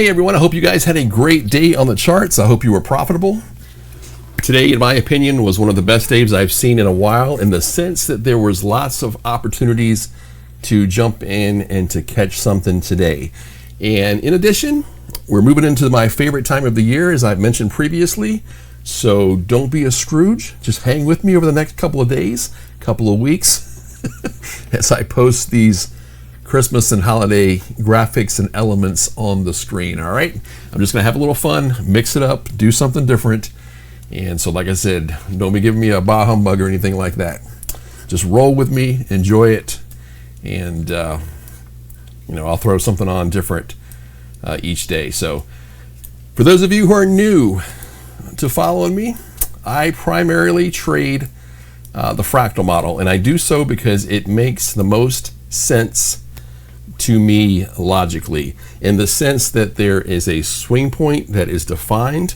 Hey everyone, I hope you guys had a great day on the charts. I hope you were profitable. Today, in my opinion, was one of the best days I've seen in a while, in the sense that there was lots of opportunities to jump in and to catch something today. And in addition, we're moving into my favorite time of the year, as I've mentioned previously. So don't be a Scrooge. Just hang with me over the next couple of days, couple of weeks, as I post these Christmas and holiday graphics and elements on the screen. All right, I'm just gonna have a little fun, mix it up, do something different. And so, like I said, don't be giving me a bah humbug or anything like that. Just roll with me, enjoy it, and I'll throw something on different each day. So for those of you who are new to following me, I primarily trade the fractal model, and I do so because it makes the most sense to me logically, in the sense that there is a swing point that is defined,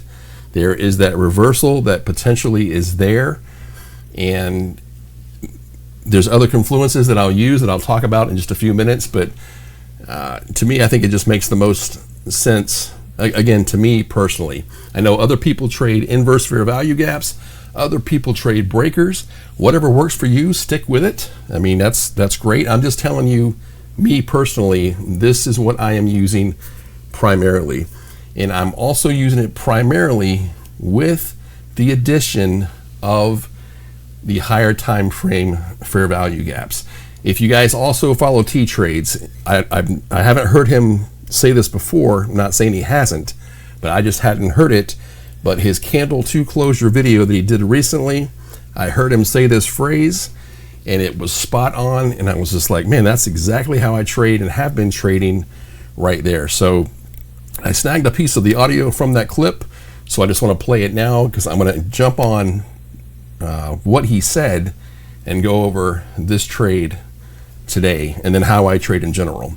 there is that reversal that potentially is there, and there's other confluences that I'll use that I'll talk about in just a few minutes. But to me, I think it just makes the most sense, again, to me personally. I know other people trade inverse fair value gaps, other people trade breakers. Whatever works for you, stick with it. I mean, that's great. I'm just telling you, me personally, this is what I am using primarily. And I'm also using it primarily with the addition of the higher time frame fair value gaps. If you guys also follow T-Trades, I haven't heard him say this before. I'm not saying he hasn't, but I just hadn't heard it. But his candle 2 closure video that he did recently, I heard him say this phrase, and it was spot on, and I was just like, man, that's exactly how I trade and have been trading right there. So I snagged a piece of the audio from that clip, so I just want to play it now, because I'm going to jump on what he said and go over this trade today, and then how I trade in general.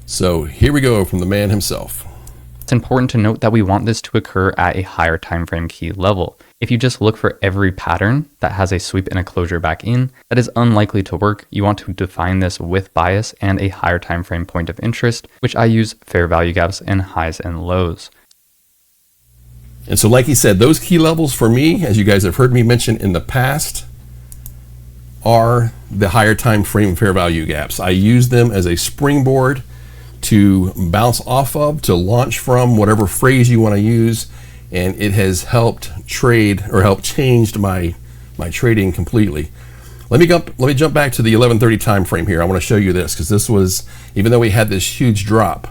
So here we go from the man himself. It's important to note that we want this to occur at a higher time frame key level. If you just look for every pattern that has a sweep and a closure back in, that is unlikely to work. You want to define this with bias and a higher time frame point of interest, which I use fair value gaps and highs and lows. And so, like he said, those key levels for me, as you guys have heard me mention in the past, are the higher time frame fair value gaps. I use them as a springboard to bounce off of, to launch from, whatever phrase you want to use. And it has helped trade, or helped changed my trading completely. Let me jump back to the 11:30 time frame here. I want to show you this, because this was, even though we had this huge drop,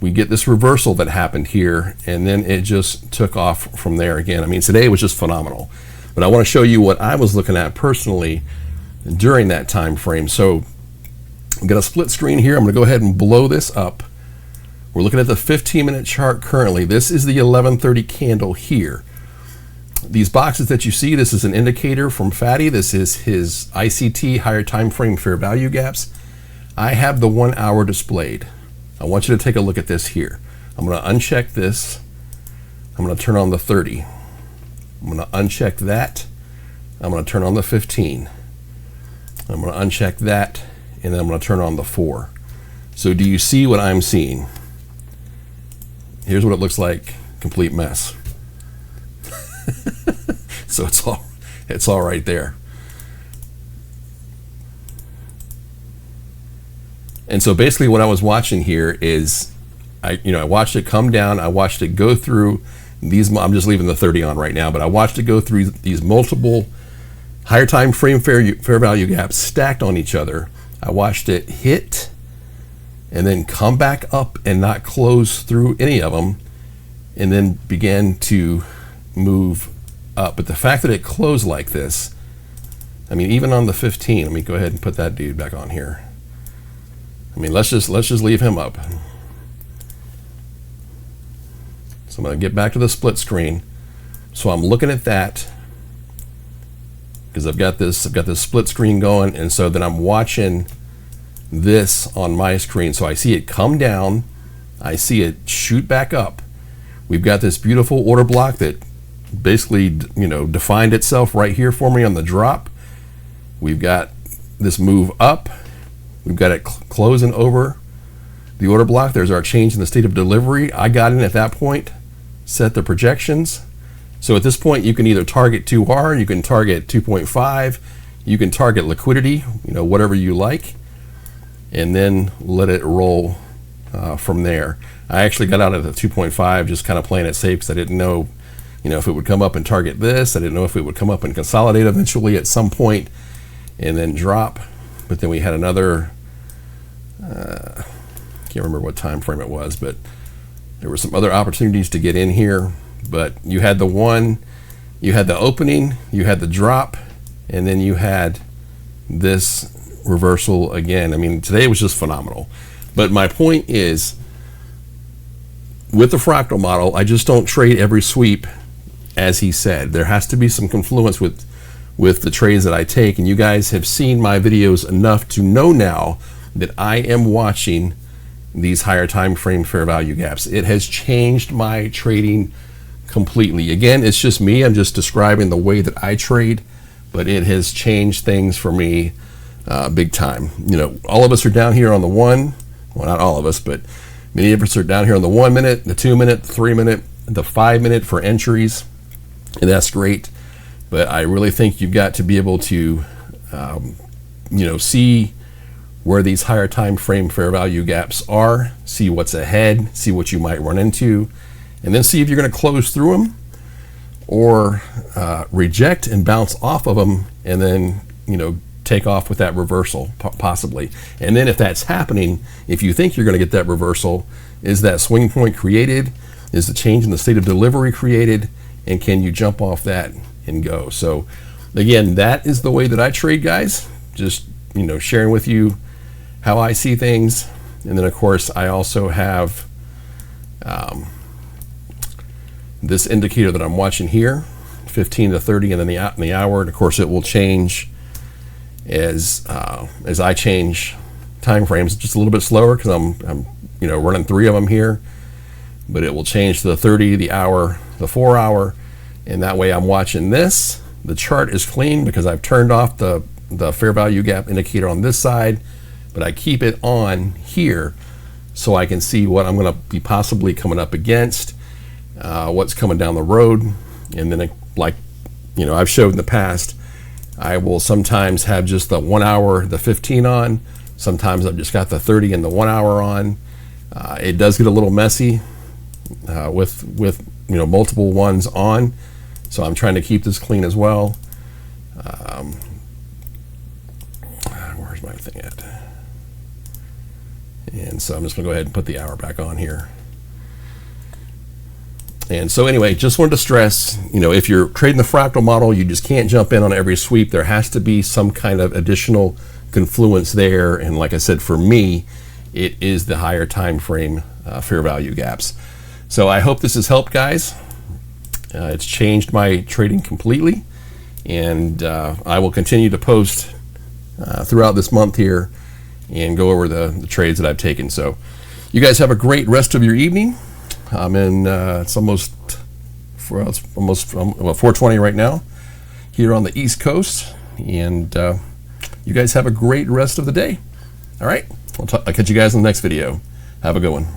we get this reversal that happened here, and then it just took off from there again. I mean, today was just phenomenal. But I want to show you what I was looking at personally during that time frame. So I'm going to split screen here. I'm going to go ahead and blow this up. We're looking at the 15-minute chart currently. This is the 11:30 candle here. These boxes that you see, this is an indicator from Fatty. This is his ICT, higher time frame fair value gaps. I have the 1 hour displayed. I want you to take a look at this here. I'm going to uncheck this. I'm going to turn on the 30. I'm going to uncheck that. I'm going to turn on the 15. I'm going to uncheck that, and then I'm going to turn on the 4. So do you see what I'm seeing? Here's what it looks like, complete mess. So it's all right there. And so basically what I was watching here is, I watched it come down, I watched it go through these, I'm just leaving the 30 on right now, but I watched it go through these multiple higher time frame fair value gaps stacked on each other. I watched it hit and then come back up and not close through any of them, and then began to move up. But the fact that it closed like this, I mean, even on the 15, let me go ahead and put that dude back on here. I mean, let's just leave him up. So I'm going to get back to the split screen. So I'm looking at that, because I've got this split screen going, and so then I'm watching this on my screen. So I see it come down, I see it shoot back up. We've got this beautiful order block that basically, defined itself right here for me on the drop. We've got this move up. We've got it closing over the order block. There's our change in the state of delivery. I got in at that point, set the projections. So at this point, you can either target 2R, you can target 2.5, you can target liquidity, whatever you like, and then let it roll from there. I actually got out of the 2.5, just kind of playing it safe because I didn't know, if it would come up and target this. I didn't know if it would come up and consolidate eventually at some point and then drop. But then we had another, can't remember what time frame it was, but there were some other opportunities to get in here. But you had the one, you had the opening, you had the drop, and then you had this reversal again. I mean, today was just phenomenal. But my point is, with the fractal model, I just don't trade every sweep, as he said. There has to be some confluence with the trades that I take, and you guys have seen my videos enough to know now that I am watching these higher time frame fair value gaps. It has changed my trading completely. Again, it's just me. I'm just describing the way that I trade, but it has changed things for me big time. All of us are down here on the one, well, not all of us, but many of us are down here on the 1 minute, the 2 minute, the 3 minute, the 5 minute for entries, and that's great. But I really think you've got to be able to, see where these higher time frame fair value gaps are, see what's ahead, see what you might run into, and then see if you're going to close through them or reject and bounce off of them, and then take off with that reversal possibly. And then if that's happening, if you think you're going to get that reversal, is that swing point created? Is the change in the state of delivery created? And can you jump off that and go? So again, that is the way that I trade, guys. Just sharing with you how I see things. And then of course I also have this indicator that I'm watching here, 15 to 30, and then the hour. And of course it will change as I change time frames. Just a little bit slower because I'm running 3 of them here, but it will change to the 30, the hour, the 4 hour, and that way I'm watching this. The chart is clean because I've turned off the fair value gap indicator on this side, but I keep it on here so I can see what I'm going to be possibly coming up against, what's coming down the road. And then I've showed in the past, I will sometimes have just the 1 hour, the 15 on. Sometimes I've just got the 30 and the 1 hour on. It does get a little messy with multiple ones on. So I'm trying to keep this clean as well. Where's my thing at? And so I'm just gonna go ahead and put the hour back on here. And so anyway, just wanted to stress, if you're trading the fractal model, you just can't jump in on every sweep. There has to be some kind of additional confluence there. And like I said, for me, it is the higher time frame fair value gaps. So I hope this has helped, guys. It's changed my trading completely. And I will continue to post throughout this month here and go over the trades that I've taken. So you guys have a great rest of your evening. I'm in, it's almost 4:20 right now here on the East Coast. And you guys have a great rest of the day. All right, I'll catch you guys in the next video. Have a good one.